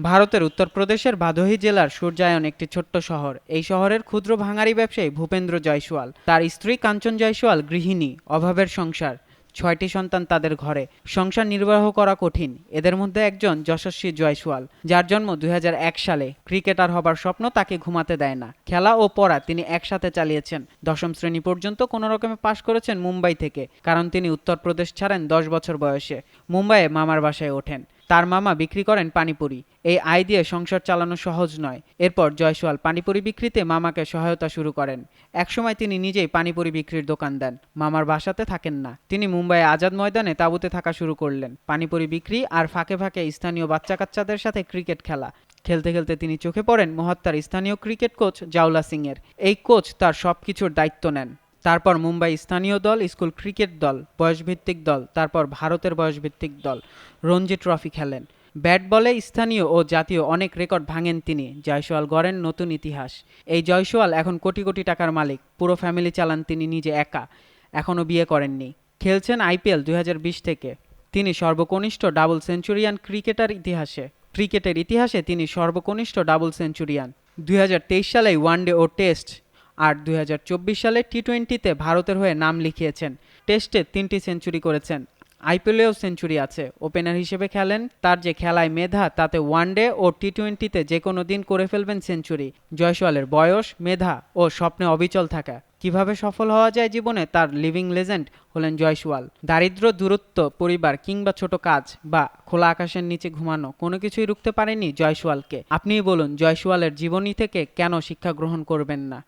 ভারতের উত্তরপ্রদেশের ভাদোহী জেলার সূর্যায়ন একটি ছোট্ট শহর। এই শহরের ক্ষুদ্র ভাঙারি ব্যবসায়ী ভূপেন্দ্র জয়সওয়াল, তার স্ত্রী কাঞ্চন জয়সওয়াল গৃহিণী, অভাবের সংসার, ৬টি সন্তান তাদের ঘরে। সংসার নির্বাহ করা কঠিন। এদের মধ্যে একজন যশস্বী জয়সওয়াল, যার জন্ম ২০০১ সালে। ক্রিকেটার হবার স্বপ্ন তাকে ঘুমাতে দেয় না। খেলা ও পড়া তিনি একসাথে চালিয়েছেন। দশম শ্রেণী পর্যন্ত কোনো রকমে পাশ করেছেন মুম্বাই থেকে, কারণ তিনি উত্তরপ্রদেশ ছাড়েন ১০ বছর বয়সে। মুম্বাইয়ে মামার বাসায় ওঠেন। তার মামা বিক্রি করেন পানিপুরি। এই আয় দিয়ে সংসার চালানো সহজ নয়। এরপর জয়সওয়াল পানিপুরি বিক্রিতে মামাকে সহায়তা শুরু করেন। একসময় তিনি নিজেই পানিপুরি বিক্রির দোকান দেন। মামার বাসাতে থাকেন না। তিনি মুম্বাইয়ে আজাদ ময়দানে তাঁবুতে থাকা শুরু করলেন। পানিপুরি বিক্রি আর ফাঁকে ফাঁকে স্থানীয় বাচ্চা কাচ্চাদের সাথে ক্রিকেট খেলা। খেলতে খেলতে তিনি চোখে পড়েন মহাত্মার স্থানীয় ক্রিকেট কোচ জাওলা সিংয়ের। এই কোচ তার সবকিছুর দায়িত্ব নেন। তারপর মুম্বাই স্থানীয় দল, স্কুল ক্রিকেট দল, বয়সভিত্তিক দল, তারপর ভারতের বয়সভিত্তিক দল, রঞ্জি ট্রফি খেলেন। ব্যাট বলে স্থানীয় ও জাতীয় অনেক রেকর্ড ভাঙেন তিনি। জয়সওয়াল গড়েন নতুন ইতিহাস। এই জয়সওয়াল এখন কোটি কোটি টাকার মালিক। পুরো ফ্যামিলি চালান তিনি নিজে একা। এখনও বিয়ে করেননি। খেলছেন আইপিএল ২০২০ থেকে। তিনি সর্বকনিষ্ঠ ডাবল সেঞ্চুরিয়ান ক্রিকেটের ইতিহাসে তিনি সর্বকনিষ্ঠ ডাবল সেঞ্চুরিয়ান। ২০২৩ সালে ওয়ানডে ও টেস্ট আর ২০২৪ সালে টি-টোয়েন্টিতে ভারতের হয়ে নাম লিখিয়েছেন। টেস্টে ৩টি সেঞ্চুরি করেছেন। আইপিএলেও সেঞ্চুরি আছে। ওপেনার হিসেবে খেলেন। তার যে খেলায় মেধা, তাতে ওয়ানডে ও টি-টোয়েন্টিতে যে কোনো দিন করে ফেলবেন সেঞ্চুরি। জয়সওয়ালের বয়স, মেধা ও স্বপ্নে অবিচল থাকা। কিভাবে সফল হওয়া যায় জীবনে, তার লিভিং লেজেন্ড হলেন জয়সওয়াল। দারিদ্র্য, দূরত্ব, পরিবার কিংবা ছোট কাজ বা খোলা আকাশের নিচে ঘুমানো, কোনো কিছুই রুখতে পারেনি জয়সওয়ালকে। আপনিই বলুন, জয়সওয়ালের জীবনী থেকে কেন শিক্ষা গ্রহণ করবেন না?